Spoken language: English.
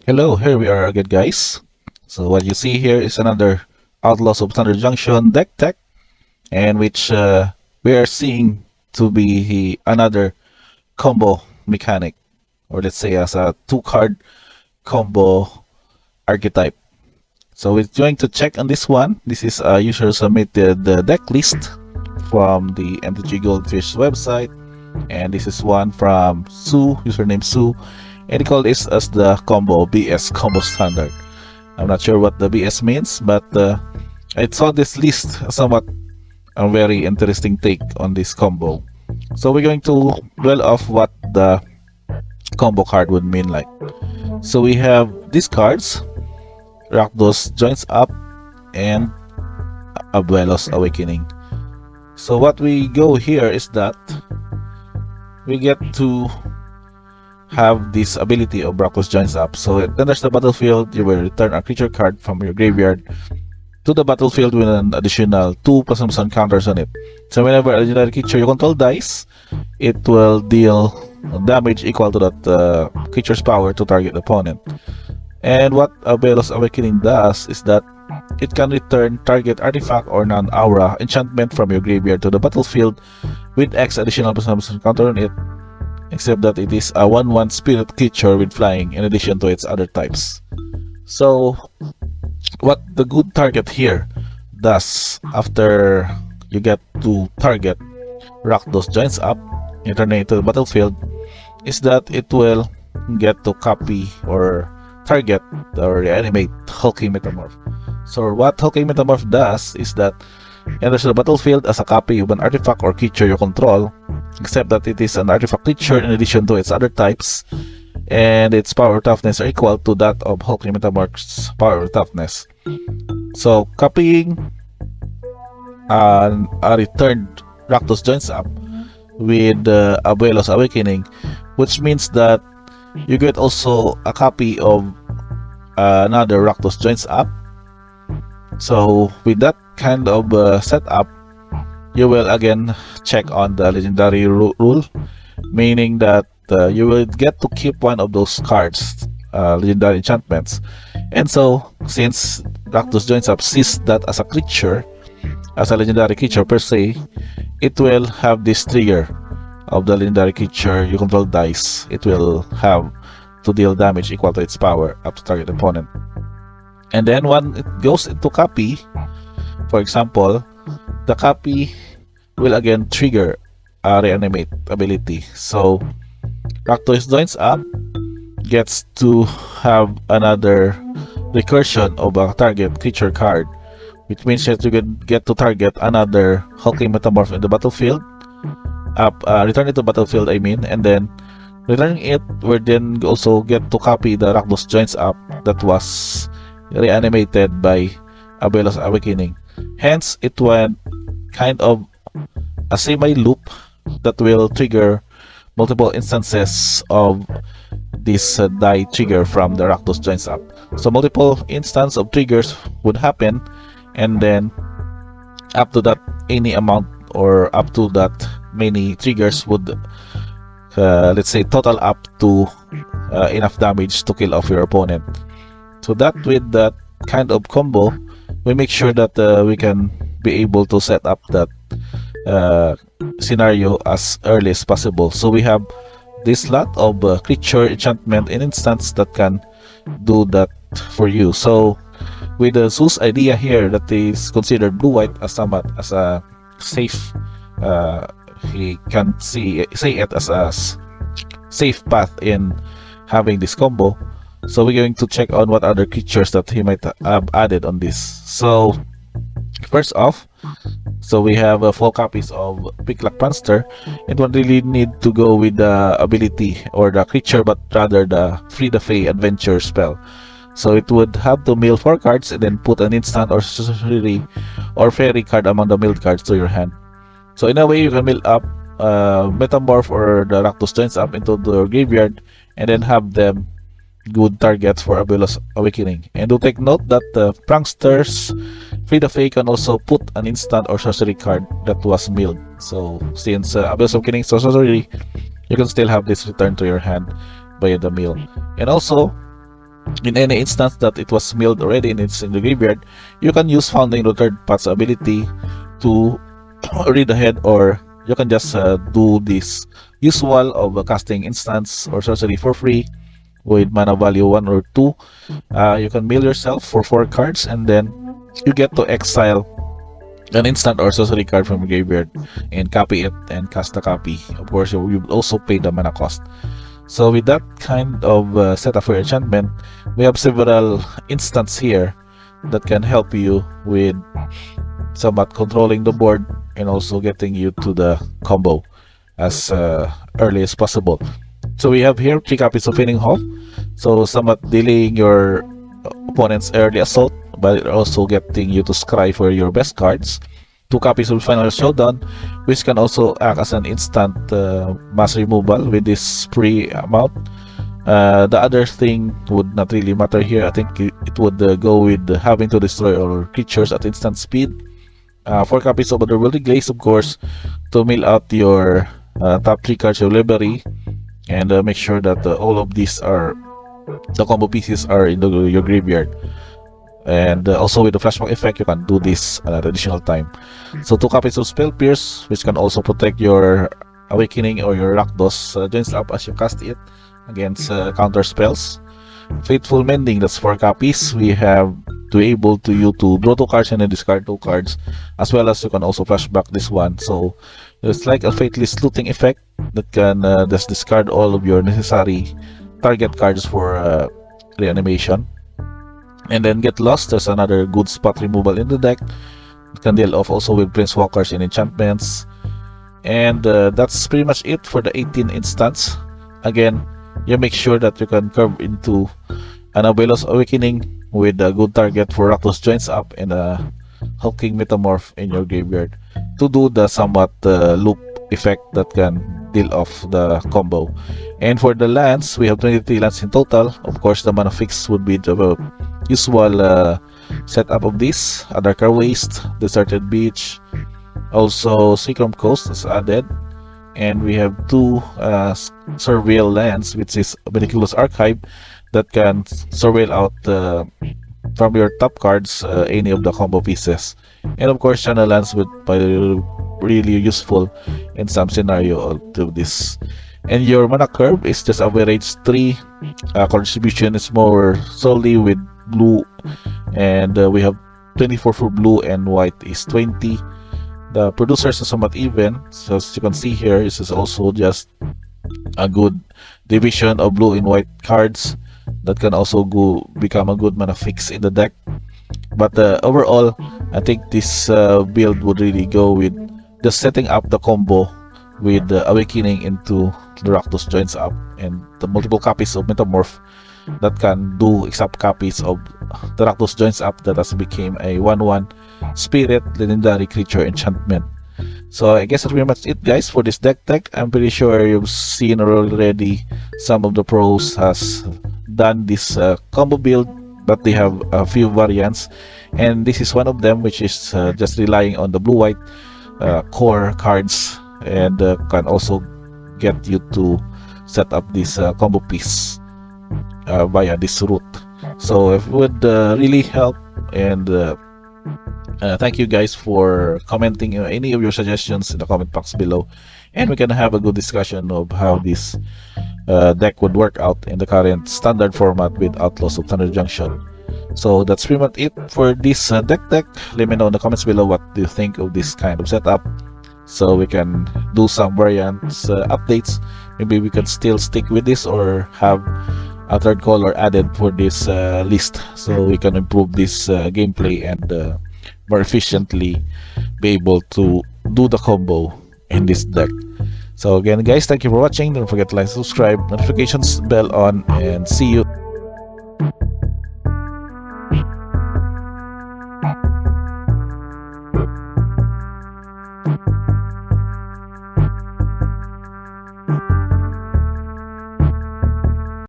Hello, here we are again, guys. So what you see here is another Outlaws of Thunder Junction deck tech, and which we are seeing to be another combo mechanic, or let's say as a two-card combo archetype. So we're going to check on this one. This is a user submitted deck list from the MTG Goldfish website, and this is one from Sue, username Sue, and he called this as the combo BS combo standard. I'm not sure what the BS means, but I saw this list somewhat a very interesting take on this combo. So we're going to dwell off what the combo card would mean like. So we have these cards, Rakdos Joins Up and Abuelo's Awakening. So what we go here is that we get to have this ability of Rakdos Joins Up. So it enters the battlefield, you will return a creature card from your graveyard to the battlefield with an additional 2+1 counters on it. So whenever a legendary creature you control dies, it will deal damage equal to that creature's power to target opponent. And what Abuelo's Awakening does is that it can return target artifact or non-aura enchantment from your graveyard to the battlefield with X additional +1 counter on it, except that it is a 1/1 spirit creature with flying in addition to its other types. So what the good target here does after you get to target Rakdos Joins Up, return it to the battlefield, is that it will get to copy or target or reanimate Hulking Metamorph. So what Hulking Metamorph does is that it enters the battlefield as a copy of an artifact or creature you control, except that it is an artifact creature in addition to its other types, and its power toughness are equal to that of Hulking Metamorph's power toughness. So copying a returned Rakdos Joins Up with Abuelo's Awakening, which means that you get also a copy of another Rakdos Joins Up. So with that kind of setup, you will again check on the legendary rule, meaning that you will get to keep one of those cards, legendary enchantments. And so since Rakdos Joins Up sees that as a creature, as a legendary creature per se, it will have this trigger of the legendary creature you control dice. It will have to deal damage equal to its power up to target opponent. And then when it goes into copy, for example, the copy will again trigger a reanimate ability. So Rakdos Joins Up gets to have another recursion of a target creature card, which means that you can get to target another Hulking Metamorph in the battlefield, return it to battlefield I mean, and then returning it will then also get to copy the Rakdos Joins Up that was reanimated by Abuelo's Awakening. Hence, it went kind of a semi-loop that will trigger multiple instances of this die trigger from the Rakdos Joins Up. So multiple instances of triggers would happen, and then up to that any amount or up to that many triggers would let's say total up to enough damage to kill off your opponent. So that with that kind of combo, we make sure that we can be able to set up that scenario as early as possible. So we have this lot of creature enchantment and instance that can do that for you. So with the Zeus idea here that is considered blue-white as somewhat as a safe, he can say it as a safe path in having this combo. So we're going to check on what other creatures that he might have added on this. So first off, so we have 4 copies of Picklock Prankster. It won't really need to go with the ability or the creature, but rather the Free the Fae adventure spell. So it would have to mill 4 cards and then put an instant or sorcery or fairy card among the milled cards to your hand. So in a way, you can mill up Metamorph or the Rakdos Joins Up into the graveyard and then have them good targets for Abuelo's Awakening. And do take note that the Pranksters Free the Fae can also put an instant or sorcery card that was milled. So since Abuelo's Awakening is sorcery, you can still have this returned to your hand by the mill. And also In any instance that it was milled already and it's in the graveyard, you can use Founding the Third Path's ability to read ahead, or you can just do this usual of casting instance or sorcery for free with mana value 1 or 2. You can mill yourself for 4 cards, and then you get to exile an instant or sorcery card from the graveyard and copy it and cast a copy. Of course, you will also pay the mana cost. So with that kind of setup for enchantment, we have several instants here that can help you with somewhat controlling the board and also getting you to the combo as early as possible. So we have here 3 copies of Winning Hall, so somewhat delaying your opponent's early assault, but also getting you to scry for your best cards. 2 copies of Final Showdown, which can also act as an instant mass removal with this free amount. The other thing would not really matter here. I think it would go with having to destroy all creatures at instant speed. 4 copies of Otherworldly Glaze, of course, to mill out your top 3 cards of library, and make sure that all of these are the combo pieces are in your graveyard. And also with the flashback effect, you can do this at additional time. So 2 copies of Spell Pierce, which can also protect your Awakening or your Rakdos joins up as you cast it against counter spells. Faithful Mending, that's 4 copies. We have to be able to you to draw 2 cards and then discard 2 cards, as well as you can also flashback this one. So it's like a Faithless Looting effect that can just discard all of your necessary target cards for reanimation. And then Get Lost, there's another good spot removal in the deck. It can deal off also with Planeswalkers and enchantments. And that's pretty much it for the 18 instants. Again, you make sure that you can curve into an Abelos Awakening with a good target for Rakdos Joins Up and a Hulking Metamorph in your graveyard to do the somewhat loop effect that can deal off the combo. And for the lands, we have 23 lands in total. Of course, the mana fix would be the usual setup of this: Adarkar Waste, Deserted Beach, also Seacrom Coast is added, and we have 2 surveil lands, which is Meticulous Archive, that can surveil out from your top cards any of the combo pieces. And of course, channel lands would be really useful in some scenario to this. And your mana curve is just average 3. Card distribution is more solely with blue, and we have 24 for blue and white is 20. The producers are somewhat even, so as you can see here, this is also just a good division of blue and white cards that can also become a good mana fix in the deck. But overall, I think this build would really go with just setting up the combo with the Awakening into the Rakdos Joins Up and the multiple copies of Metamorph that can do exact copies of the Rakdos Joins Up that has became a 1/1 spirit legendary creature enchantment. So I guess that's pretty much it, guys, for this deck tech. I'm pretty sure you've seen already some of the pros has done this combo build, but they have a few variants, and this is one of them, which is just relying on the blue-white core cards, and can also get you to set up this combo piece via this route. So it would really help, and thank you guys for commenting any of your suggestions in the comment box below, and we can have a good discussion of how this deck would work out in the current standard format with Outlaws of Thunder Junction. So that's pretty much it for this deck tech. Let me know in the comments below what do you think of this kind of setup, so we can do some variants updates. Maybe we can still stick with this or have a third color added for this list, so we can improve this gameplay and more efficiently be able to do the combo in this deck. So again, guys, thank you for watching. Don't forget to like, subscribe, notifications bell on, and see you